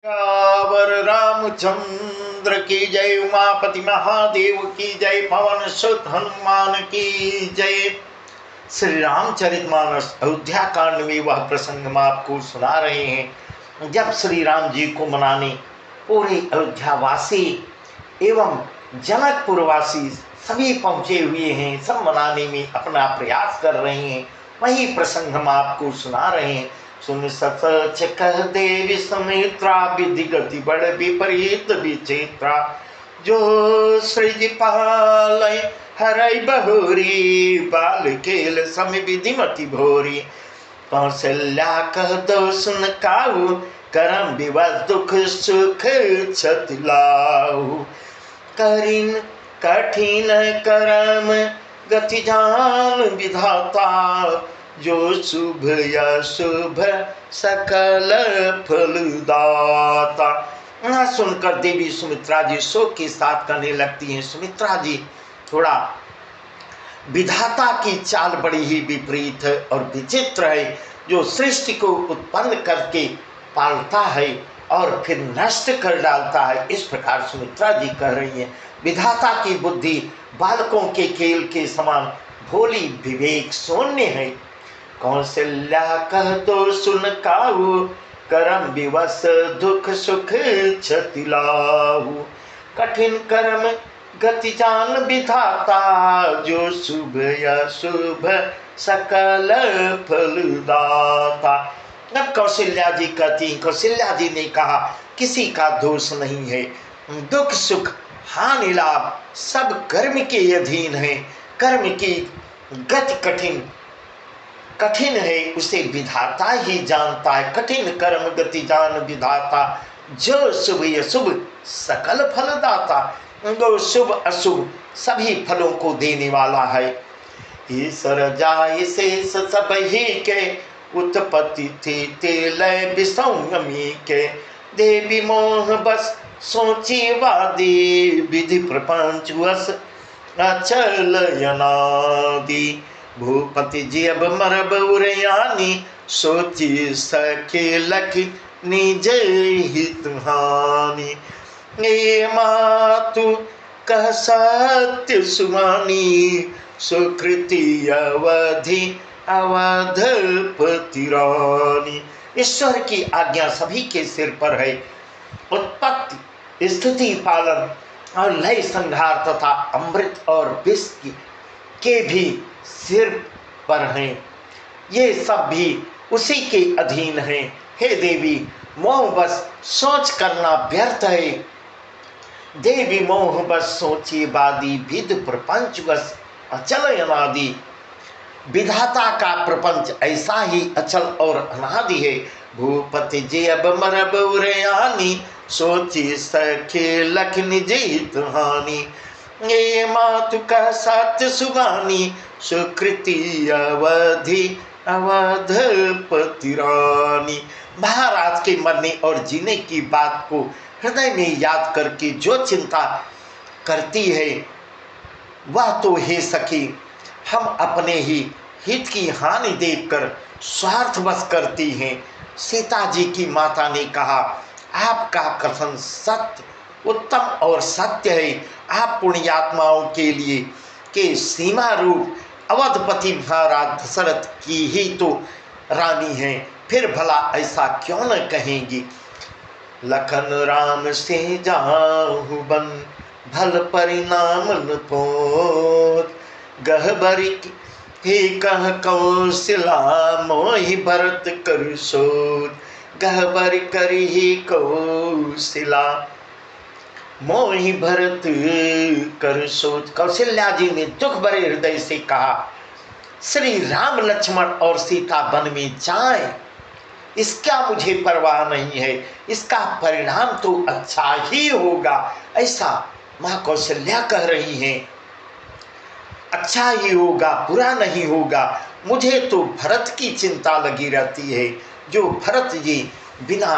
कावर रामचंद्र की जय, उमापति महादेव की जय, पवन सुत हनुमान की जय। श्री रामचरितमानस अयोध्या कांड में वह प्रसंग हम आपको सुना रहे हैं जब श्री राम जी को मनाने पूरे अयोध्यावासी एवं जनकपुरवासी सभी पहुंचे हुए हैं। सब मनाने में अपना प्रयास कर रहे हैं। वही प्रसंग हम आपको सुना रहे हैं। सुन सच कह देवी सुमित्रा, विधि गति बड़ विपरीत विचित्रा। जो सृज पालय हरय बहुरी, बाल खेल सम विधि मति भोरी। कौशल्या कह दो सुन काहू, करम विवश दुख सुख क्षति लाहू। करिन कठिन करम गति जान विधाता, जो शुभ या शुभ सकल फलदाता। सुनकर देवी सुमित्रा जी शोक के साथ कहने लगती हैं। सुमित्रा जी, थोड़ा विधाता की चाल बड़ी ही विपरीत है और विचित्र है, जो सृष्टि को उत्पन्न करके पालता है और फिर नष्ट कर डालता है। इस प्रकार सुमित्रा जी कह रही हैं। विधाता की बुद्धि बालकों के खेल के समान भोली विवेक शून्य है। कौशल्या कह दो सुन काहू, करम विवश दुख सुख क्षति लाहू। कठिन कर्म गति जान विधाता, जो शुभ या शुभ सकल फलदाता। अब कौशल्या जी कहती, कौशल्या जी ने कहा किसी का दोष नहीं है। दुख सुख हानि लाभ सब कर्म के अधीन है। कर्म की गति कठिन है, उसे विधाता ही जानता है। कठिन कर्म गति जान विधाता, जो शुभ अशुभ सकल फलदाता। जो शुभ अशुभ सभी फलों को देने वाला है। ईश्वर जाय शेष सब ही के, उत्पत्ति थी तेलय विसंगमी के। देवी मोह बस सोची वादी, विधि प्रपंच वस अचल यनादि। भूपति जी अब मरब उरयानी, सोची सके लख निज हित हानि। ये मातु कह सत्य सुमानी, सुकृति अवधि अवधपति रानी। ईश्वर की आज्ञा सभी के सिर पर है। उत्पत्ति स्थिति पालन और लय संहार तथा अमृत और विष के भी सिर पर हैं। ये सब भी उसी के अधीन हैं। हे देवी, मोह बस सोच करना व्यर्थ है। देवी मोह बस सोची बादी, विधि प्रपंच बस अचल अनादि। विधाता का प्रपंच ऐसा ही अचल और अनादि है। भूपति जी अब मरब उरयानी, सोची सखे लख निज हित हानि। ये मातु का सत्य सुबानी, सुकृति अवधि अवधपति रानी। महाराज के मरने और जीने की बात को हृदय में याद करके जो चिंता करती है, वह तो हे सखी हम अपने ही हित की हानि देखकर स्वार्थवश करती हैं। सीता जी की माता ने कहा, आपका कथन सत्य उत्तम और सत्य है। आप पुण्यात्माओं के लिए के सीमा रूप अवधपति महाराज दशरथ की ही तो रानी हैं, फिर भला ऐसा क्यों न कहेंगी। लखन राम से जाहु बन, भल परिणाम न पोत। गहबरी ही कह कौशला, मोहि भरत कर सोत। गहबरी करी ही कौशला, मोहि भरत कर सोच। कौशल्या जी ने दुख भरे हृदय से कहा, श्री राम लक्ष्मण और सीता वन में जाएं, इसका मुझे परवाह नहीं है। इसका परिणाम तो अच्छा ही होगा। ऐसा माँ कौशल्या कह रही हैं। अच्छा ही होगा, बुरा नहीं होगा। मुझे तो भरत की चिंता लगी रहती है, जो भरत जी बिना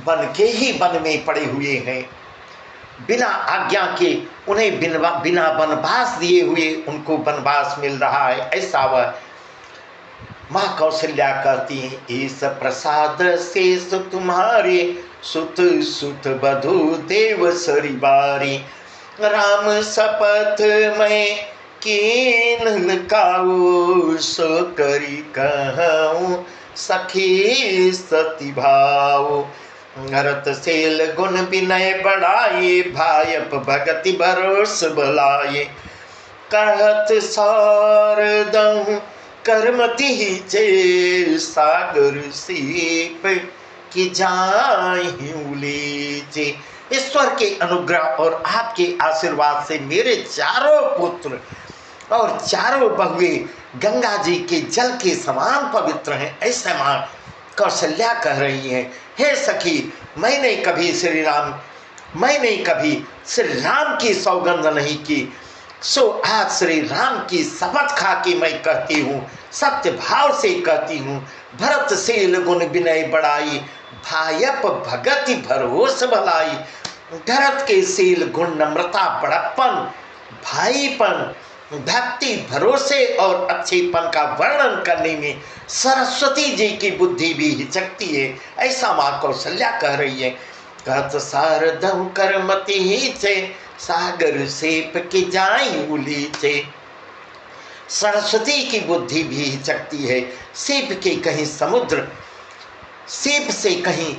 वन के ही वन में पड़े हुए हैं। बिना आज्ञा के उन्हें बिना वनवास दिए हुए उनको वनवास मिल रहा है। ऐसा वह माँ कौशल्या कहती हैं, इस प्रसाद शेष तुम्हारे सुत सुत बधु देव सरिबारी। राम शपथ मैं कीन काऊ, सो करी कहूँ सखी सती भाऊ। रत सेल गुण विनय बढ़ाए, भायप भगति भरोस भलाए। कहत सारदहु करमति चे, सागर सीप कि जाहि उलीचे। ईश्वर के अनुग्रह और आपके आशीर्वाद से मेरे चारों पुत्र और चारों बहुए गंगा जी के जल के समान पवित्र हैं, ऐसा मां कौशल्या कह रही है। हे सखी, मैंने कभी श्री राम की सौगंध नहीं की, सो आज श्री राम की शपथ खा के मैं कहती हूँ, सत्य भाव से कहती हूँ। भरत शील गुण विनय बढ़ाई, भायप भगति भरोस भलाई। भरत के शील गुण नम्रता बड़प्पन भाईपन भक्ति भरोसे और अच्छेपन का वर्णन करने में सरस्वती जी की बुद्धि भी हिचकती है, ऐसा मां कौशल्या कह रही है। कहत सारदहु करमति हीचे, सागर सेप की जाई उलीचे। सरस्वती की बुद्धि भी हिचकती है, सीप के कहीं समुद्र, सीप से कहीं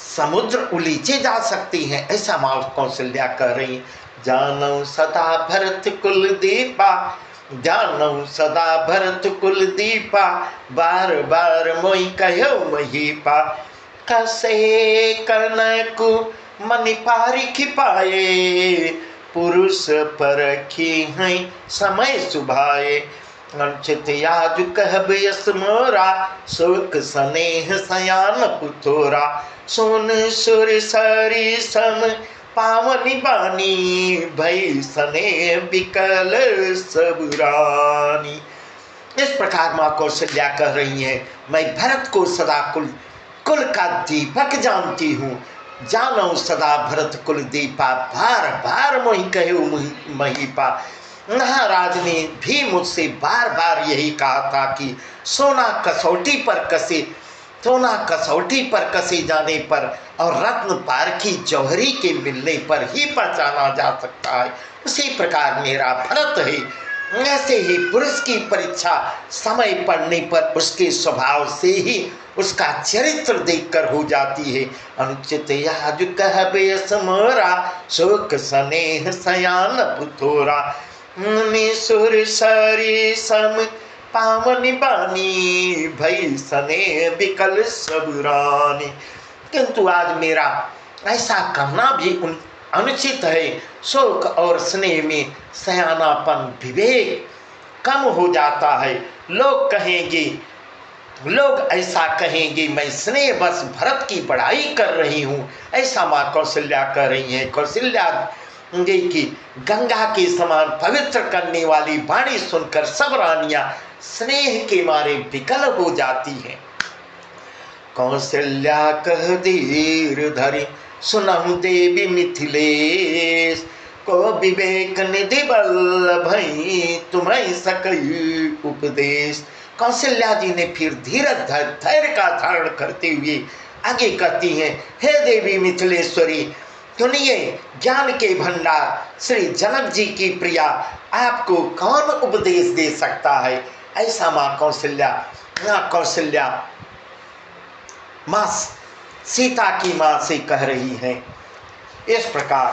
समुद्र उलीचे जा सकती हैं, ऐसा मां कौशल्या कह रही। जानौ सदा भरत कुल दीपा, जानौ सदा भरत कुल दीपा, बार बार मोई कहो महीपा। कसे कनकु मनि पारिख पाए, पुरुष परखी हैं समय सुभाए। अंचित याद कहब यस मोरा, शोक स्नेह सयान पुथोरा। सोन सुर सरी सम पावनी बानी, भई स्नेह विकल सब रानी। इस प्रकार मां कौशल्या कह रही है, मैं भरत को सदा कुल का दीपक जानती हूँ। जानो सदा भरत कुल दीपा, बार बार मोहि कहो महीपा। महाराज ने भी मुझसे बार बार यही कहा था कि सोना कसौटी पर कसे जाने पर और रत्न पारखी जौहरी के मिलने पर ही पहचाना जा सकता है, उसी प्रकार मेरा भरत है। ऐसे ही पुरुष की परीक्षा समय पड़ने पर उसके स्वभाव से ही उसका चरित्र देखकर हो जाती है। अनुचित याद कहबे यस मोरा, शोक स्नेह सयान पुथोरा। सुर सरी सम पावनी बानी, भई स्नेह विकल सब रानी। किंतु आज मेरा ऐसा करना भी अनुचित है। शोक और स्नेह में सयानापन विवेक कम हो जाता है। लोग ऐसा कहेंगे मैं स्नेह बस भरत की बड़ाई कर रही हूँ, ऐसा माँ कौशल्या कह रही है। कौशल्या जी की गंगा के समान पवित्र करने वाली वाणी सुनकर सब रानियां स्नेह के मारे विकल हो जाती हैं। कौशल्या कह धीर धरी, सुनहु देवी मिथिलेश, को विवेक निधि बल भई, तुम्हें सकई उपदेश। कौशल्या जी ने फिर धीरज धैर्य का धारण करते हुए आगे कहती हैं, हे देवी मिथिलेश्वरी, सुनिए ज्ञान के भंडार श्री जनक जी की प्रिया, आपको कौन उपदेश दे सकता है, ऐसा माँ कौशल्या माँ सीता की माँ से कह रही है। इस प्रकार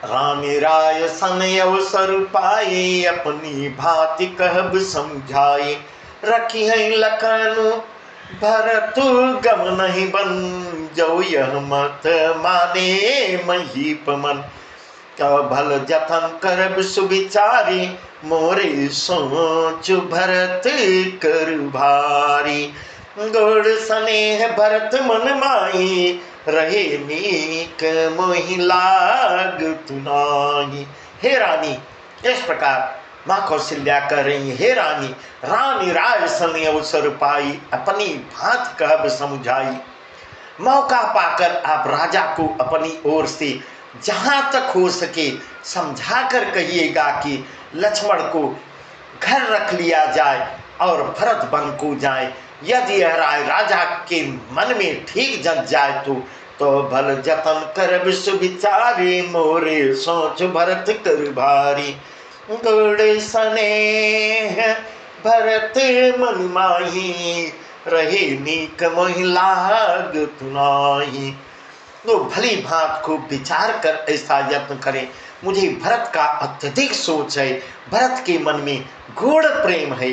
रामी राय सन अवसर पाए, अपनी भांति कहब समझाए। रखी है लखनु भरतु गम नहीं बन, जो यह मत माने महीप मन। भल जतन करब सुविचारी, मोरे सोच भरत कर भारी। गोड़ स्नेह भरत मन माही, रहे नीक मोहि लाग तुनाही। हे रानी, इस प्रकार माँ कौशल्या कह रही है, हे रानी, रानी राय सन अवसर पाई, अपनी भांति कहब समझाई। मौका पाकर आप राजा को अपनी ओर से जहाँ तक हो सके समझा कर कहिएगा कि लक्ष्मण को घर रख लिया जाए और भरत वन को जाए। यदि यह राय राजा के मन में ठीक जम जाए तो तो भल जतन कर सुविचारी, मोरे सोच भरत कर भारी। गुड़ स्नेह भरत मन माही, रहे नीक महिला तुनाही। तो भली भांत को विचार कर ऐसा यत्न करें। मुझे भरत का अत्यधिक सोच है, भरत के मन में गूढ़ प्रेम है,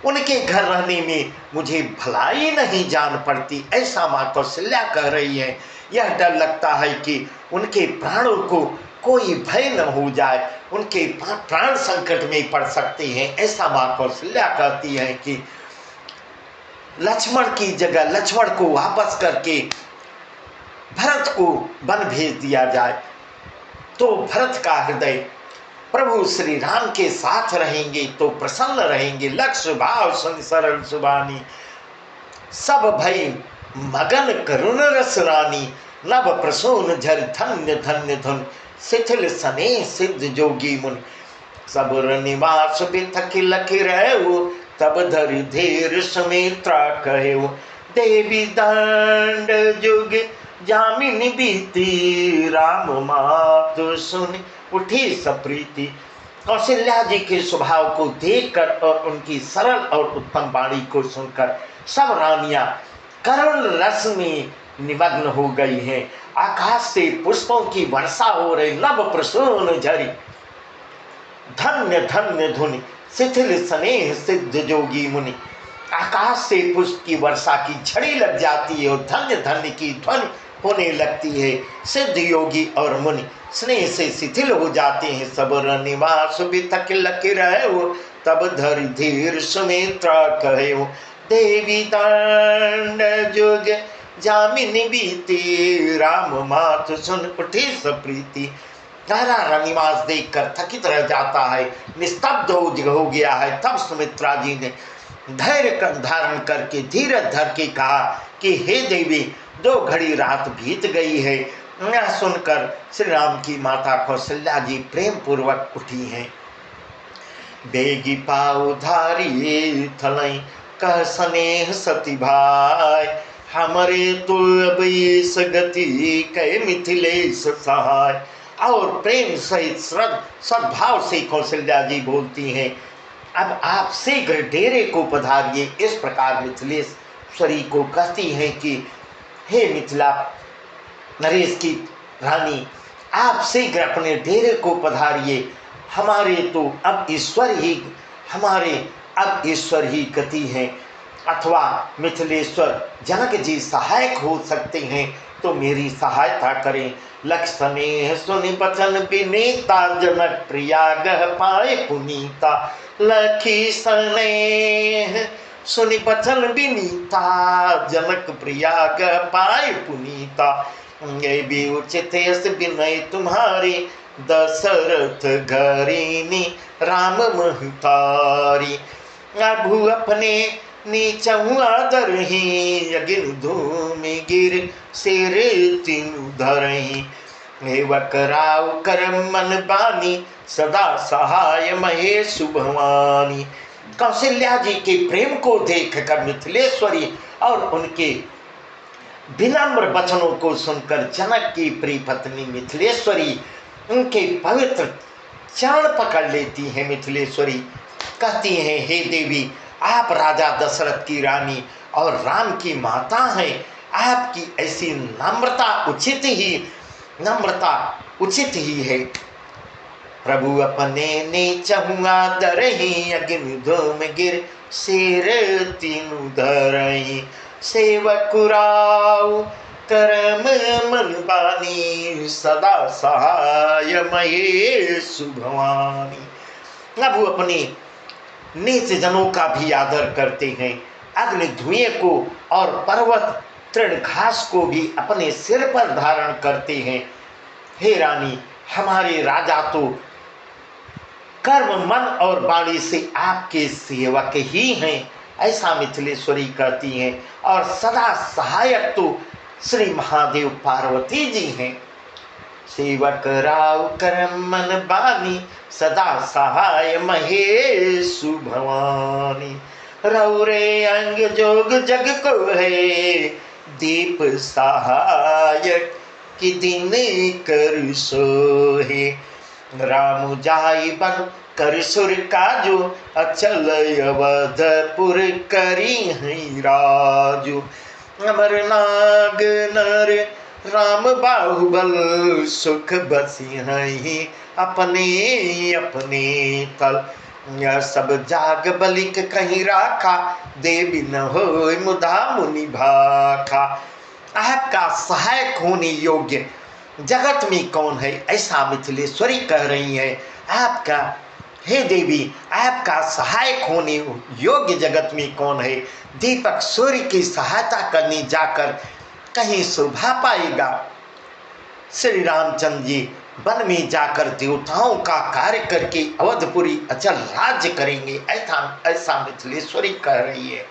उनके घर रहने में मुझे भलाई नहीं जान पड़ती, ऐसा माँ कौशल्या कह रही है। यह डर लगता है कि उनके प्राणों को कोई भय न हो जाए, उनके प्राण संकट में पड़ सकते हैं, ऐसा माँ कौशल्या कहती है कि लक्ष्मण की जगह लक्ष्मण को वापस करके भरत को वन भेज दिया जाए, तो भरत का हृदय प्रभु श्री राम के साथ रहेंगे तो प्रसन्न रहेंगे। लक्ष्य भाव सुन सरल सुबानी, सब भई मगन करुण रस रानी। नभ प्रसून झर धन्य धन्य धुन, शिथिल सने सिद्ध जोगी मुन। सबुर निवास बिथक लखि रहु, तब धरि धीर सुमित्रा कहु। देवी दंड जुग जामिनी बीती, राम मातु सुन उठी सप्रीति। कौशल्या जी के स्वभाव को देखकर और उनकी सरल और उत्तम वाणी को सुनकर सब रानियां करुण रस में निमग्न हो गई हैं। आकाश से पुष्पों की वर्षा हो रही, नभ प्रसून झरी धन्य धन्य धुनि, शिथिल स्नेह सिद्ध जोगी मुनि। आकाश से पुष्प की वर्षा की झड़ी लग जाती है और धन्य धन्य की ध्वनि होने लगती है। सिद्ध योगी और मुनि स्नेह से शिथिल हो जाते हैं। सबुर निवास बिथक लखि रहु, तब धरि धीर सुमित्रा कहु। देवी दंड जुग जामिनी बीती, राम मातु सुन उठी सप्रीति। गहरा निवास देखकर थकित रह जाता है, निस्तब्ध हो गया है। तब सुमित्रा जी ने धैर्य धारण करके धीरज धर के कहा कि हे देवी, 2 घड़ी रात बीत गई है। यह सुनकर श्री राम की माता कौशल्या जी प्रेम पूर्वक उठी हैं। बेगी पाऊ धारी थलई, कह स्नेह सती भाई। हमारे तो अब इस गति कह मिथिलेश सहाय। और प्रेम सहित सद्भाव से कौशल्या जी बोलती हैं, अब आप शीघ्र डेरे को पधारिए। इस प्रकार मिथिलेश्वरी को कहती हैं कि हे मिथिला नरेश की रानी, आप शीघ्र अपने डेरे को पधारिए। हमारे अब ईश्वर ही गति है, अथवा मिथिलेश्वर जनक जी सहायक हो सकते हैं, तो मेरी सहायता करें। लक्ष्मण सुनि बचन विनीता, जनक प्रिया गह पाए पुनीता। लखी स्नेह सुनि बचन विनीता, जनक प्रिया गह पाए पुनीता। ये भी उचित विनय तुम्हारी, दशरथ घरिनी राम महतारी। अभु अपने नीचहु आदर ही, अगिन धूमि गिर सिर तीनु धरही। हेवक राव कर मन बानी, सदा सहाय महेश भवानी। कौशल्या जी के प्रेम को देखकर मिथिलेश्वरी और उनके विनम्र वचनों को सुनकर जनक की प्रिय पत्नी मिथिलेश्वरी उनके पवित्र चरण पकड़ लेती हैं। मिथिलेश्वरी कहती हैं, हे देवी, आप राजा दशरथ की रानी और राम की माता हैं। आपकी ऐसी नम्रता उचित ही है। प्रभु अपने नीचहु आदर ही, अग्नि धूम गिर सिर तीनु धरही। सेवक राव करम मन बानी, सदा सहाय महेश भवानी। प्रभु अपने नीच जनों का भी आदर करते हैं। अग्नि धुएं को और पर्वत तृण घास को भी अपने सिर पर धारण करते हैं। हे रानी, हमारे राजा तो कर्म मन और वाणी से आपके सेवक ही हैं, ऐसा मिथिलेश्वरी कहती हैं। और सदा सहायक तो श्री महादेव पार्वती जी हैं। सेवक राव करम मन बानी, सदा सहाय महेश भवानी। रौरे अंग जोग जग को है, दीप सहायक कि दिन कर सोहे। राम जाई बन कर सुर काजू, अचल अवधपुर करी है राजू। अमर नाग नर राम बाहुबल, सुख बसी हैं अपने अपने तल। यह सब जाग बलिक कहीं राखा, देवी न हो मुदा मुनि भाखा। आपका सहायक होने योग्य जगत में कौन है, ऐसा मिथिलेश्वरी कह रही है। आपका, हे देवी, आपका सहायक होने योग्य जगत में कौन है। दीपक सूर्य की सहायता करने जाकर कहीं शोभा पाएगा। श्री रामचंद्र जी वन में जाकर देवताओं का कार्य करके अवधपुरी अचल राज्य करेंगे, ऐसा मिथिलेश्वरी कह रही है।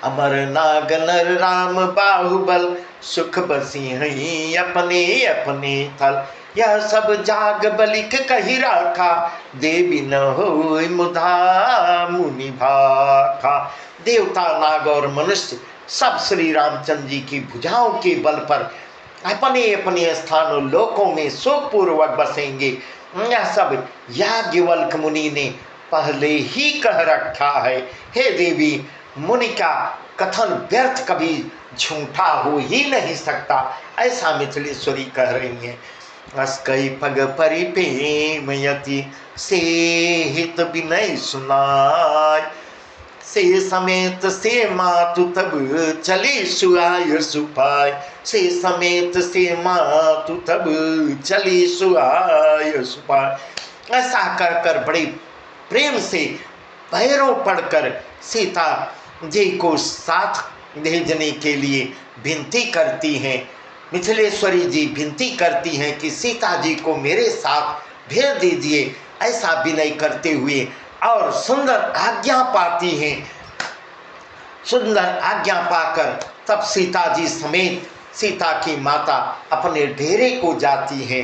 अमर नाग नर राम बाहुबल, सुख बसी हैं अपने अपने थल। यह सब जाग बलिक कही राखा, देवी न हो मुधा मुनि भाखा। देवता, नाग और मनुष्य सब श्री रामचंद्र जी की भुजाओं के बल पर अपने अपने स्थानों लोकों में सुखपूर्वक बसेंगे। यह सब याज्ञवल्क्य मुनि ने पहले ही कह रखा है। हे देवी, मुनि का कथन व्यर्थ कभी झूठा हो ही नहीं सकता, ऐसा मिथिलेश्वरी कह रही है। अस्कई पग परिपेमयति, से हित विनय सुनाय। से समेत से मातु तब चली सुआय सुपाय। से समेत से मातु तब चली सुआय सुपाय। ऐसा कर कर बड़े प्रेम से पैरों पड़कर सीता जी को साथ भेजने के लिए विनती करती हैं। मिथिलेश्वरी जी विनती करती हैं कि सीता जी को मेरे साथ भेज दीजिए, ऐसा विनय करते हुए, और सुंदर आज्ञा पाती हैं। सुंदर आज्ञा पाकर तब सीता जी समेत सीता की माता अपने डेरे को जाती है।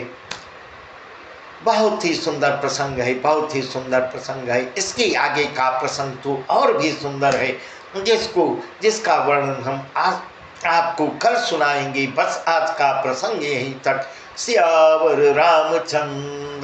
बहुत ही सुंदर प्रसंग है, बहुत ही सुंदर प्रसंग है। इसके आगे का प्रसंग तो और भी सुंदर है, जिसका वर्णन हम आज आपको कल सुनाएंगे। बस आज का प्रसंग यहीं तक। सियावर रामचंद्र